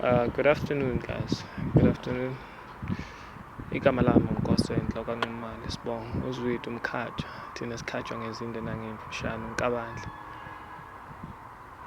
Good afternoon, guys. Good afternoon. Igama lami uNkosi Enhloka Nxumalo Sibongo uZwide Umkhatshwa thina sikhatshwa ngezinde nangey'mfushane uNkabandla.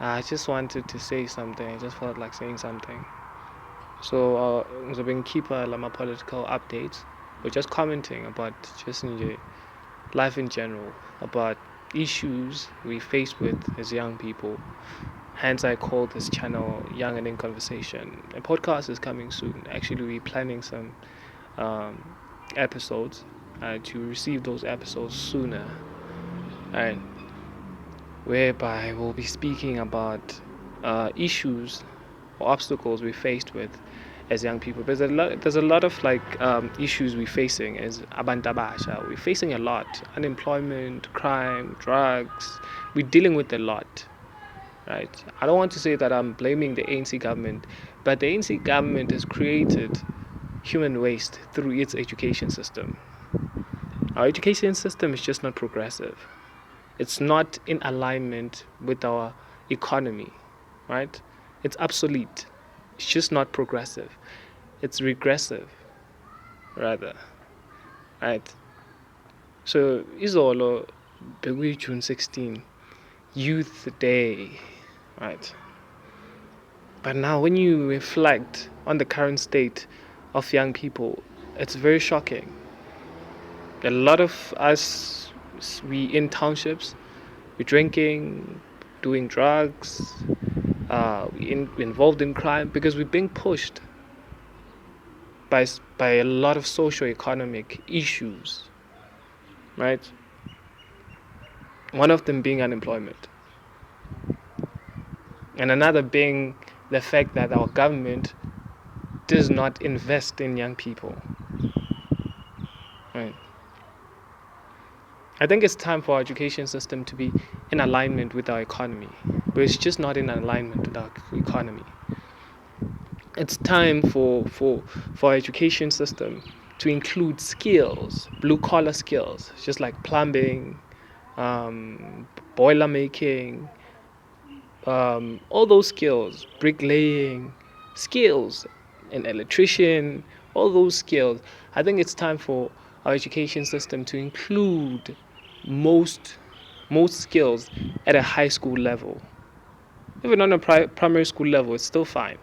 I just wanted to say something. I just felt like saying something. So ngizobe ngikhipha lama-political updates or just commenting about just nje life in general, about issues we face with as young people. Hence, I call this channel Young and in Conversation. A podcast is coming soon. Actually, we're planning some um, episodes to receive those episodes sooner, and whereby we'll be speaking about issues or obstacles we faced with as young people. There's a lot of issues we're facing as abantu abasha. We're facing a lot: unemployment, crime, drugs. We're dealing with a lot. Right. I don't want to say that I'm blaming the ANC government, but the ANC government has created human waste through its education system. Our education system is just not progressive. It's not in alignment with our economy, right? It's obsolete. It's just not progressive. It's regressive, rather, right? So, izolo, June 16, Youth Day, right? But now, when you reflect on the current state of young people, it's very shocking. A lot of us, we in townships, we're drinking, doing drugs, involved in crime because we're being pushed by a lot of socio-economic issues, right? One of them being unemployment, and another being the fact that our government does not invest in young people, right? I think it's time for our education system to be in alignment with our economy, but it's just not in alignment with our economy. It's time for our education system to include skills, blue collar skills, just like plumbing, boiler making, all those skills, bricklaying, skills, an electrician, all those skills. I think it's time for our education system to include most skills at a high school level. Even on a primary school level, it's still fine,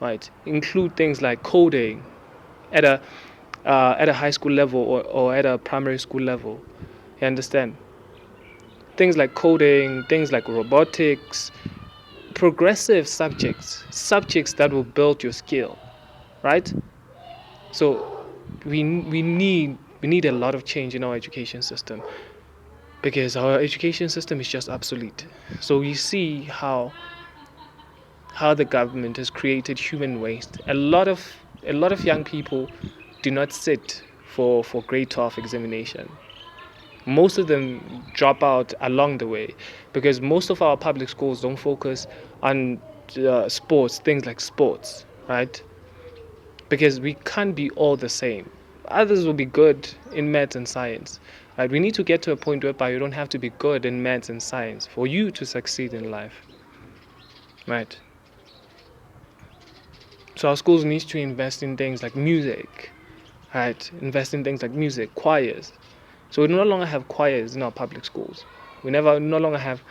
right? Include things like coding at a high school level or at a primary school level. You understand? Things like coding, things like robotics, progressive subjects that will build your skill, right? So we need a lot of change in our education system because our education system is just obsolete. So you see how the government has created human waste. A lot of young people do not sit for grade 12 examination. Most of them drop out along the way because most of our public schools don't focus on sports, things like sports, right? Because we can't be all the same. Others will be good in maths and science, right? We need to get to a point whereby you don't have to be good in maths and science for you to succeed in life, right? So our schools need to invest in things like music, right? Invest in things like music, choirs. So we no longer have choirs in our public schools. We no longer have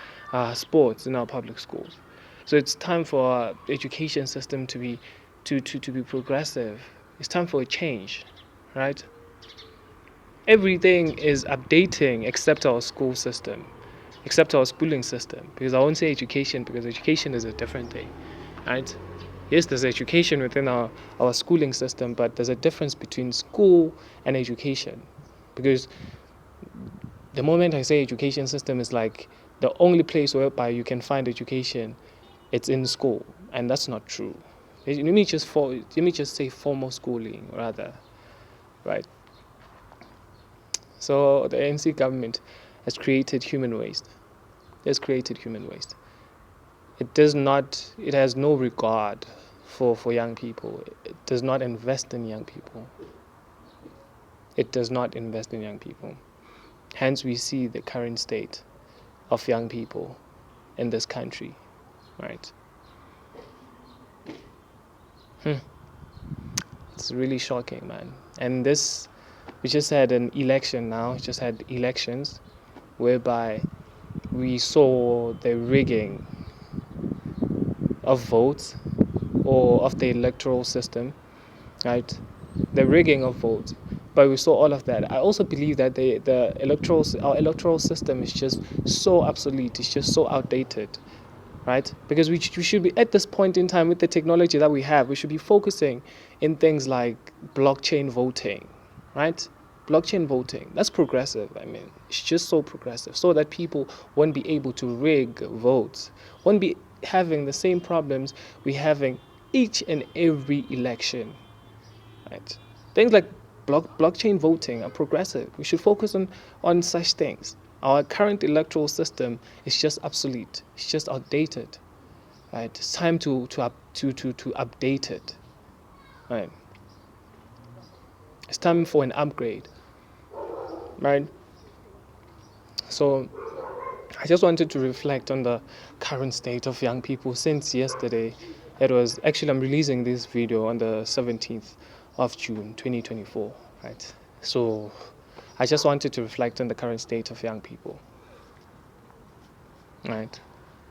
sports in our public schools. So it's time for our education system to be to be progressive. It's time for a change, right? Everything is updating except our school system, except our schooling system. Because I won't say education because education is a different thing, right? Yes, there's education within our schooling system, but there's a difference between school and education. Because the moment I say education system is like the only place whereby you can find education, it's in school, and that's not true. Let me just say formal schooling rather, right? So the ANC government has created human waste. Has created human waste. It has no regard for young people. It does not invest in young people. It does not invest in young people. Hence, we see the current state of young people in this country, right? It's really shocking, man. And this, we just had an election now. We just had elections whereby we saw the rigging of votes or of the electoral system, right? The rigging of votes. But we saw all of that. I also believe that our electoral system is just so obsolete. It's just so outdated, right? Because we should be at this point in time with the technology that we have. We should be focusing in things like blockchain voting, right? Blockchain voting, that's progressive. I mean, it's just so progressive, so that people won't be able to rig votes, won't be having the same problems we're having each and every election, right? Things like blockchain voting are progressive. We should focus on such things. Our current electoral system is just obsolete. It's just outdated, right? It's time to update it, right? It's time for an upgrade, right? So I just wanted to reflect on the current state of young people since yesterday. It was actually, I'm releasing this video on the 17th of June 2024, right? So I just wanted to reflect on the current state of young people, right?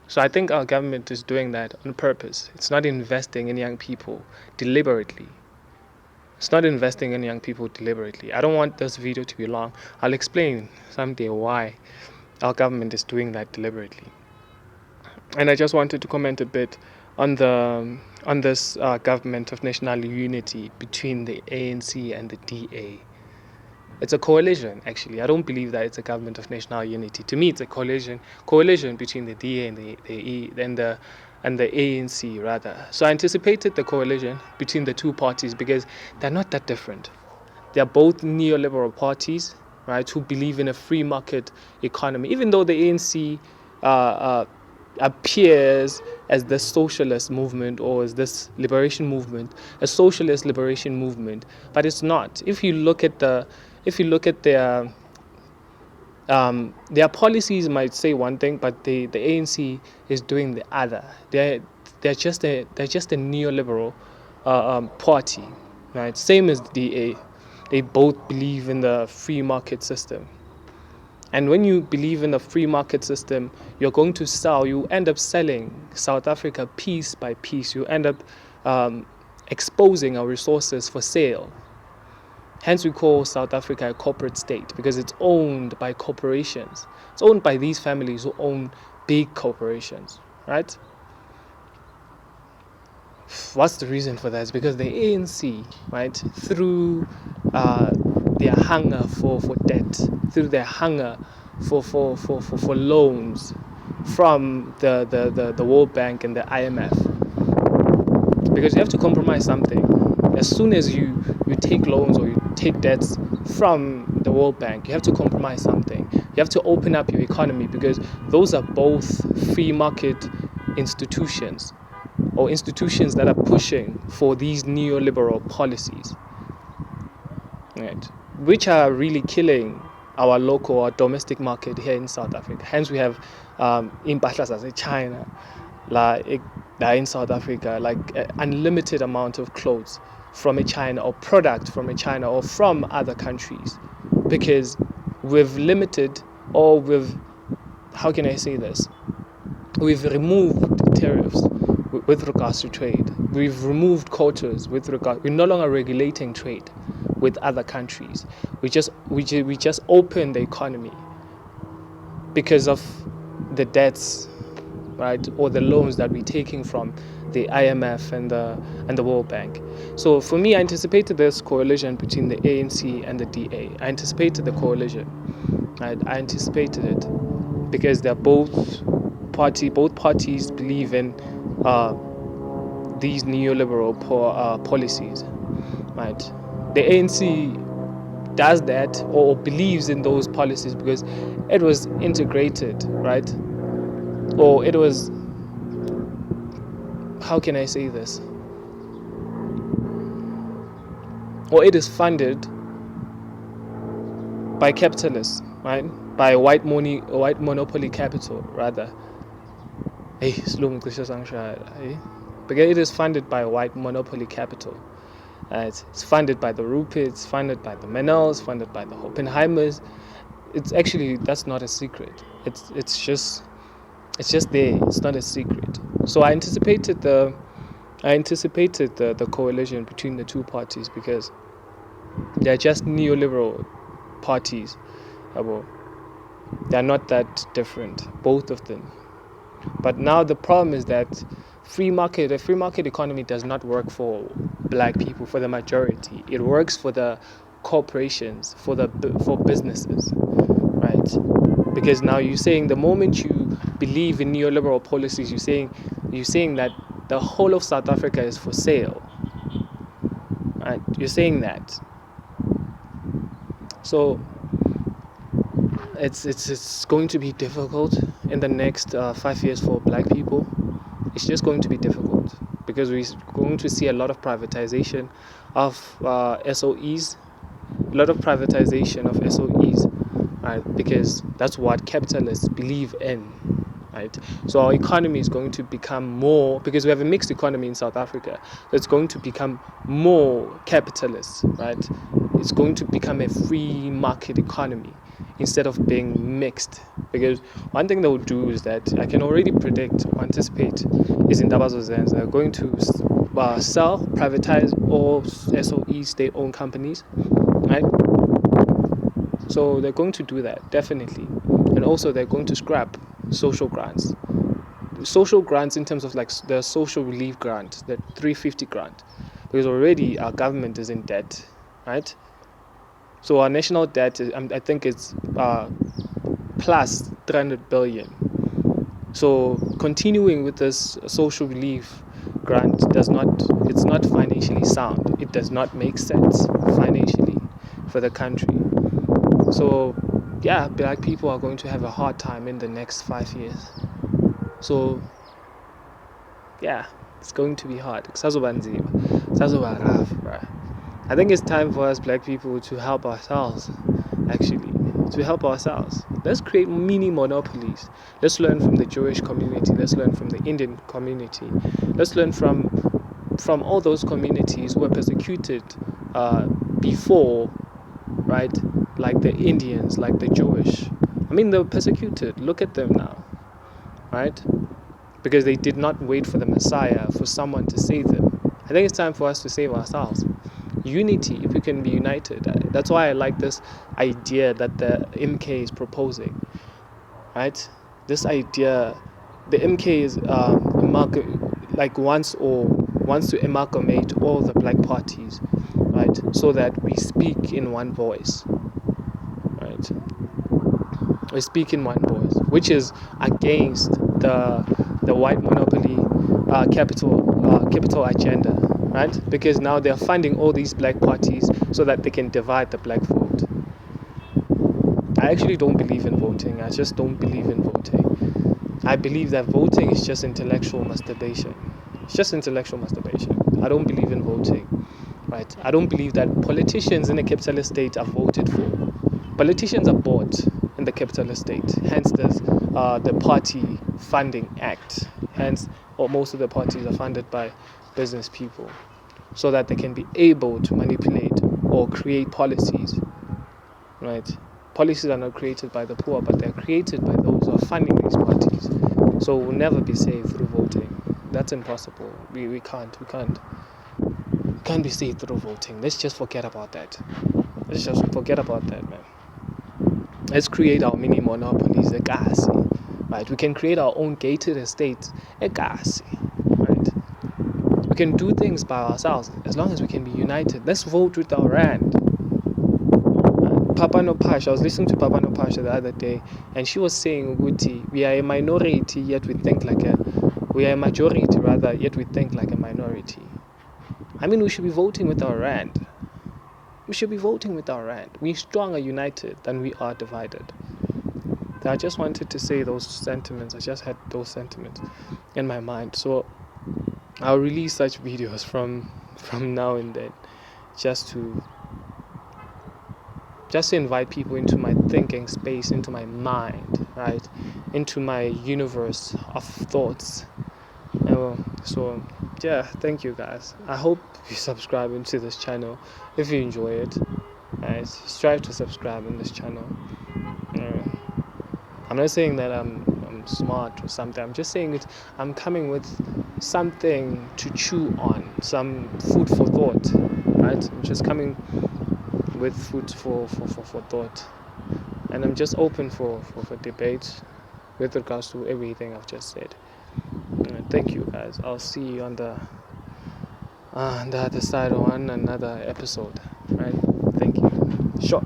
So I think our government is doing that on purpose. It's not investing in young people deliberately. It's not investing in young people deliberately. I don't want this video to be long. I'll explain someday why our government is doing that deliberately. And I just wanted to comment a bit on this government of national unity between the ANC and the DA. It's a coalition, actually. I don't believe that it's a government of national unity. To me, it's a coalition between the DA and the ANC, rather. So I anticipated the coalition between the two parties because they're not that different. They're both neoliberal parties, right, who believe in a free market economy. Even though the ANC appears as the socialist movement or as this liberation movement, a socialist liberation movement, but it's not. If you look at their policies might say one thing, but the ANC is doing the other. They're just a neoliberal party, right? Same as the DA. They both believe in the free market system. And when you believe in the free market system, you're going to sell. You end up selling South Africa piece by piece. You end up exposing our resources for sale. Hence, we call South Africa a corporate state because it's owned by corporations. It's owned by these families who own big corporations, right? What's the reason for that? It's because the ANC, right, through their hunger for debt, through their hunger for loans from the World Bank and the IMF, because you have to compromise something. As soon as you take loans or you take debts from the World Bank, you have to compromise something. You have to open up your economy because those are both free market institutions or institutions that are pushing for these neoliberal policies, right, which are really killing our local or domestic market here in South Africa. Hence, we have impahla zase China, like in South Africa, like an unlimited amount of clothes from a China or product from a China or from other countries, because we've limited or we've, how can I say this? We've removed tariffs with regards to trade. We've removed quotas with regard. We're no longer regulating trade with other countries. We just open the economy because of the debts, right, or the loans that we're taking from the IMF and the World Bank. So for me, I anticipated this coalition between the ANC and the DA. I anticipated the coalition. I anticipated it because they're both parties believe in these neoliberal policies, right? The ANC does that or believes in those policies because it was integrated, right? Or it was, how can I say this? Or it is funded by capitalists, right? By white monopoly capital, rather. Hey, slow me, hey. because it is funded by white monopoly capital. It's funded by the Ruperts, funded by the Menels, funded by the Oppenheimers. It's actually, that's not a secret. It's just there. It's not a secret. So I anticipated the coalition between the two parties because they're just neoliberal parties. Well, they're not that different, both of them. But now the problem is that a free market economy does not work for black people, for the majority. It works for the corporations, for businesses, right? Because now you're saying the moment you believe in neoliberal policies, you're saying that the whole of South Africa is for sale, right? You're saying that. So it's going to be difficult in the next 5 years for black people. It's just going to be difficult because we're going to see a lot of privatization of SOEs, right? Because that's what capitalists believe in, right? So our economy is going to become more, because we have a mixed economy in South Africa, so it's going to become more capitalist, right? It's going to become a free market economy instead of being mixed. Because one thing they will do is that I can already predict or anticipate is in Dabazo Zens, they're going to privatize all SOE state-owned companies, right? So they're going to do that, definitely. And also they're going to scrap social grants. Social grants in terms of like the social relief grant, the 350 grant. Because already our government is in debt, right? So our national debt, I think it's plus 300 billion. So continuing with this social relief grant it's not financially sound. It does not make sense financially for the country. So yeah, black people are going to have a hard time in the next 5 years. So yeah, it's going to be hard. Kusazoba rough, right? I think it's time for us black people to help ourselves, actually. To help ourselves. Let's create mini monopolies. Let's learn from the Jewish community. Let's learn from the Indian community. Let's learn from all those communities who were persecuted before, right? Like the Indians, like the Jewish. I mean, they were persecuted. Look at them now, right? Because they did not wait for the Messiah, for someone to save them. I think it's time for us to save ourselves. Unity, if we can be united. That's why I like this idea that the MK is proposing, right? This idea, the MK is wants to amalgamate all the black parties, right? So that we speak in one voice, right? We speak in one voice, which is against the white monopoly capital agenda, right? Because now they're funding all these black parties so that they can divide the black vote. I actually don't believe in voting. I just don't believe in voting. I believe that voting is just intellectual masturbation. It's just intellectual masturbation. I don't believe in voting, right? I don't believe that politicians in a capitalist state are voted for. Politicians are bought in the capitalist state. Hence, there's the Party Funding Act. Hence, most of the parties are funded by business people so that they can be able to manipulate or create policies, right? Policies are not created by the poor, but they're created by those who are funding these parties. So we'll never be saved through voting. That's impossible. We can't be saved through voting. Let's just forget about that. Let's just forget about that, man. Let's create our mini monopolies, right? We can create our own gated estates, right? We can do things by ourselves as long as we can be united. Let's vote with our rand. Papa no Pasha, I was listening to Papa no Pasha the other day, and she was saying, Uguti, we are a minority, yet we are a majority rather, yet we think like a minority. I mean, we should be voting with our rand. We should be voting with our rand. We're stronger united than we are divided. I just wanted to say those sentiments. I just had those sentiments in my mind. So I'll release such videos from now and then, just to invite people into my thinking space, into my mind, right? Into my universe of thoughts. So yeah, thank you guys. I hope you subscribe into this channel if you enjoy it. Guys, strive to subscribe in this channel. Uh, I'm not saying that I'm smart or something. I'm just saying it. I'm coming with something to chew on, some food for thought, right? I'm just coming with food for thought, and I'm just open for debate with regards to everything I've just said. Thank you guys. I'll see you on the other side on another episode. Right? Thank you. Sure.